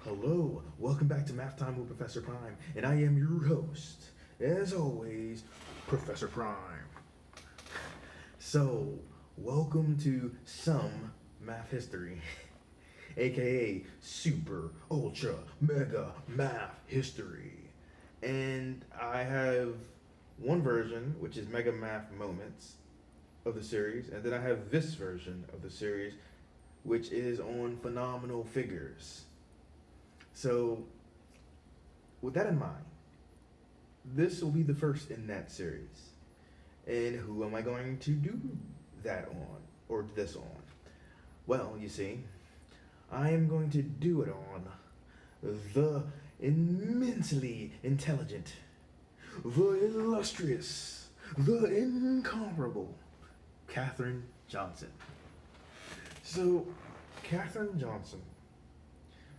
Hello, welcome back to Math Time with Professor Prime, and I am your host, as always, Professor Prime. So, welcome to some math history, aka super, ultra, mega math history. And I have one version, which is Mega Math Moments of the series, and then I have this version of the series, which is on phenomenal figures. So, with that in mind, this will be the first in that series. And who am I going to do that on, or this on? Well, you see, I am going to do it on the immensely intelligent, the illustrious, the incomparable Katherine Johnson. So, Katherine Johnson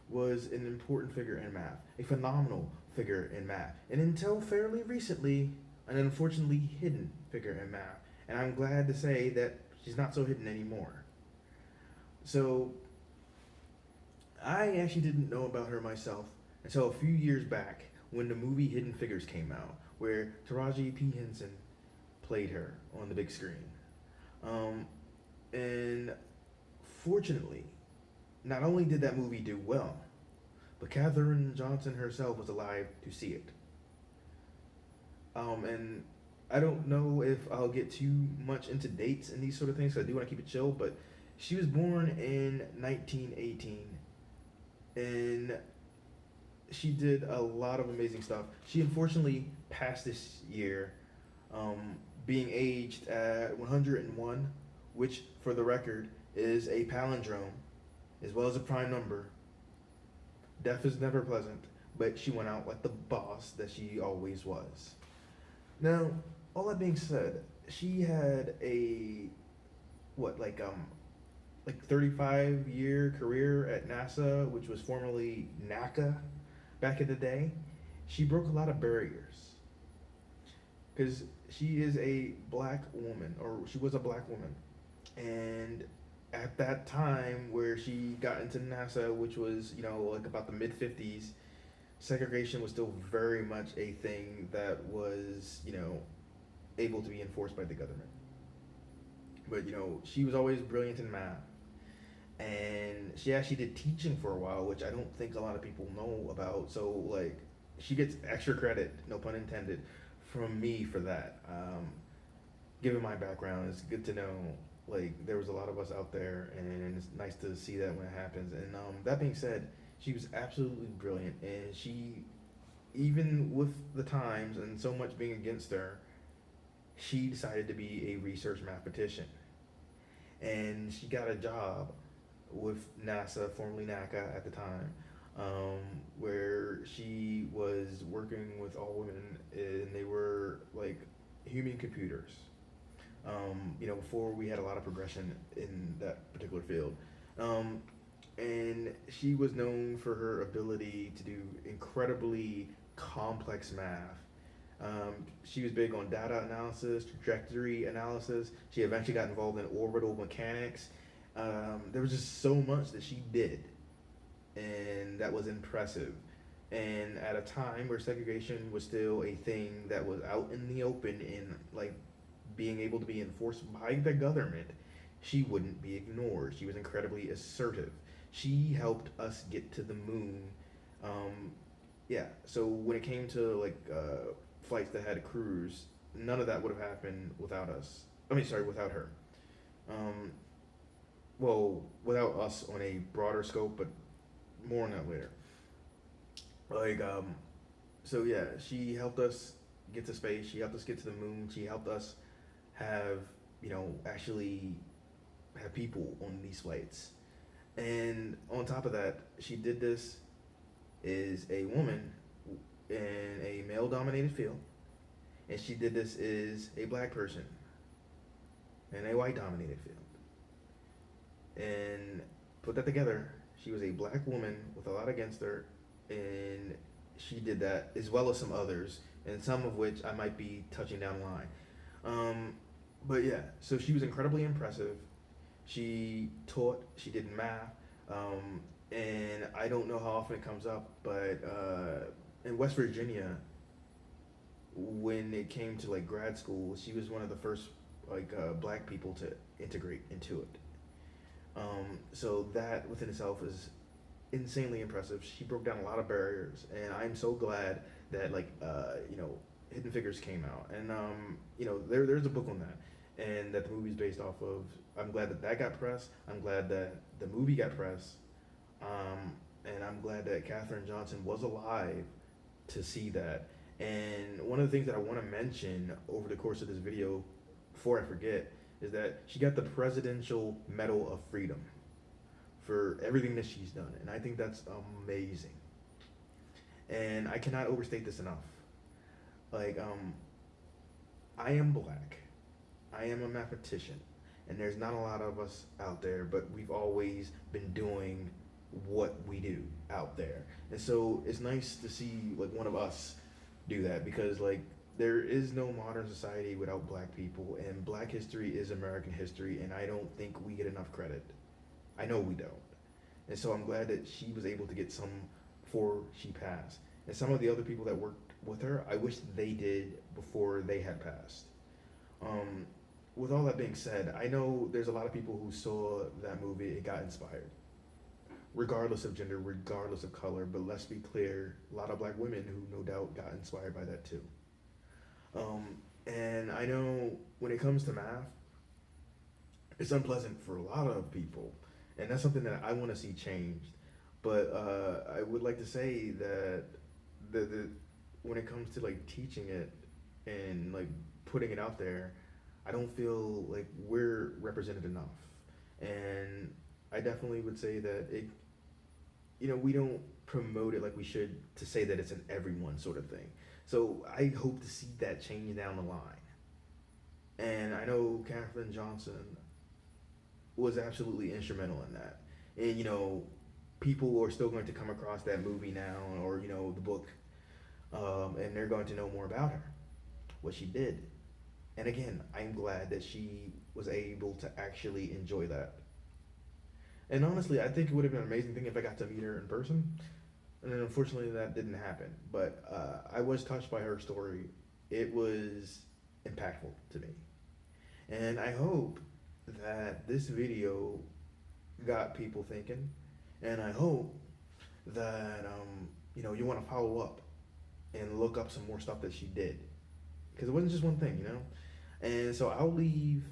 was an important figure in math, a phenomenal figure in math, and until fairly recently, an unfortunately hidden figure in math. And I'm glad to say that she's not so hidden anymore. So, I actually didn't know about her myself until a few years back when the movie Hidden Figures came out, where Taraji P. Henson played her on the big screen. Um, and fortunately, not only did that movie do well, but Katherine Johnson herself was alive to see it. And I don't know if I'll get too much into dates and these sort of things, because I do want to keep it chill, but she was born in 1918, and she did a lot of amazing stuff. She unfortunately passed this year, being aged at 101, which, for the record, is a palindrome as well as a prime number. Death is never pleasant, but she went out like the boss that she always was. Now, all that being said, she had a what like 35-year career at NASA, which was formerly NACA back in the day. She broke a lot of barriers because she is a black woman, or she was a black woman, and at that time where she got into NASA, which was like about the mid 50s, segregation was still very much a thing that was able to be enforced by the government. But she was always brilliant in math, and she actually did teaching for a while, which I don't think a lot of people know about. So like, she gets extra credit, no pun intended, from me for that. Given my background, it's good to know like there was a lot of us out there, and it's nice to see that when it happens. And that being said, she was absolutely brilliant, and she, even with the times and so much being against her, she decided to be a research mathematician, and she got a job with NASA, formerly NACA at the time, where she was working with all women, and they were like human computers. Before we had a lot of progression in that particular field. Um, and she was known for her ability to do incredibly complex math. She was big on data analysis, trajectory analysis. She eventually got involved in orbital mechanics. There was just so much that she did, and that was impressive. And at a time where segregation was still a thing that was out in the open and like being able to be enforced by the government, she wouldn't be ignored. She was incredibly assertive. She helped us get to the moon. Um, yeah, so when it came to like flights that had crews, none of that would have happened without us. I mean, sorry, without her. Um, well, without us on a broader scope, but more on that later. Like, so yeah, she helped us get to space. She helped us get to the moon. She helped us have, actually have people on these flights. And on top of that, she did this as a woman in a male dominated field. And she did this as a black person in a white dominated field. And put that together, she was a black woman with a lot against her, and she did that as well as some others, and some of which I might be touching down the line. But yeah, so she was incredibly impressive. She taught, she did math, and I don't know how often it comes up, but in West Virginia, when it came to like grad school, she was one of the first black people to integrate into it. So that within itself is insanely impressive. She broke down a lot of barriers, and I'm so glad that Hidden Figures came out, and there's a book on that, and that the movie's based off of. I'm glad that that got press. I'm glad that the movie got press, and I'm glad that Katherine Johnson was alive to see that. And one of the things that I want to mention over the course of this video, before I forget, is that she got the Presidential Medal of Freedom for everything that she's done, and I think that's amazing. And I cannot overstate this enough. Like, I am black. I am a mathematician, and there's not a lot of us out there, but we've always been doing what we do out there. And so it's nice to see like one of us do that, because like there is no modern society without black people, and black history is American history, and I don't think we get enough credit. I know we don't. And so I'm glad that she was able to get some before she passed. And some of the other people that worked with her, I wish they did before they had passed. With all that being said, I know there's a lot of people who saw that movie, it got inspired, regardless of gender, regardless of color. But let's be clear, a lot of black women who no doubt got inspired by that too. And I know when it comes to math, it's unpleasant for a lot of people, and that's something that I want to see changed. But I would like to say that the when it comes to like teaching it and like putting it out there, I don't feel like we're represented enough. And I definitely would say that we don't promote it like we should, to say that it's an everyone sort of thing. So I hope to see that change down the line. And I know Katherine Johnson was absolutely instrumental in that. And people are still going to come across that movie now, or the book, and they're going to know more about her, what she did. And again, I'm glad that she was able to actually enjoy that. And honestly, I think it would have been an amazing thing if I got to meet her in person. And then unfortunately, that didn't happen. But I was touched by her story. It was impactful to me. And I hope that this video got people thinking. And I hope that you want to follow up and look up some more stuff that she did, because it wasn't just one thing. And so I'll leave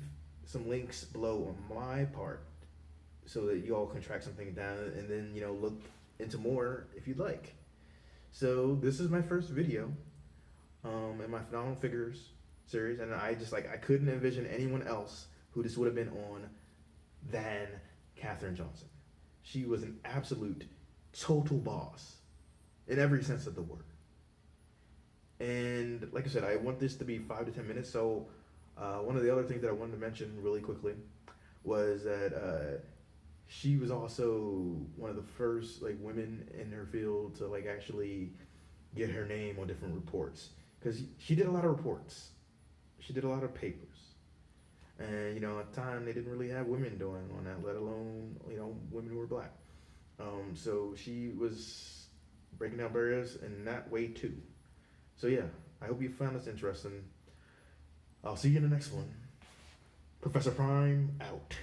some links below on my part so that you all can track something down, and then look into more if you'd like. So this is my first video in my Phenomenal Figures series, and I couldn't envision anyone else who this would have been on than Katherine Johnson. She was an absolute total boss in every sense of the word. And like I said, I want this to be 5 to 10 minutes. So one of the other things that I wanted to mention really quickly was that she was also one of the first women in her field to actually get her name on different reports, because she did a lot of reports. She did a lot of papers. And at the time they didn't really have women doing on that, let alone women who were black. So she was breaking down barriers in that way too. So yeah, I hope you found this interesting. I'll see you in the next one. Professor Prime out.